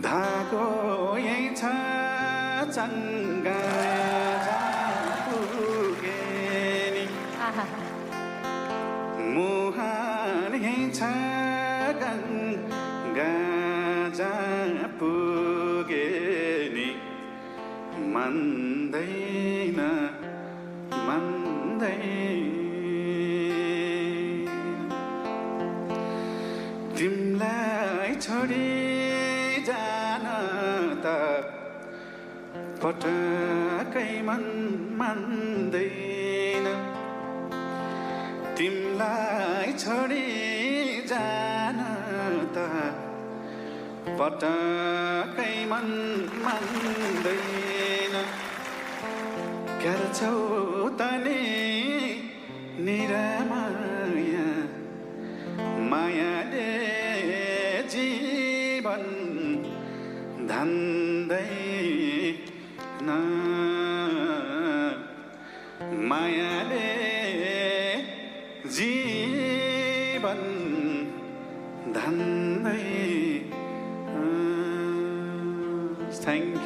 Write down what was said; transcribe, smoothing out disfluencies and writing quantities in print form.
धागो यही छ चङ्गा पुगे नि मुहान यही छ गङ्गा पुगे नि मान्दैन तिमलाई छोडी जान त पटकै मन मान्दैन तिमलाई छोडी जान त पटकै मन मान्दैन गर्छौ तनी निरामाया मायाले जीवन धान्दैन मायाले जीवन धान्दैन थ्याङ्क यू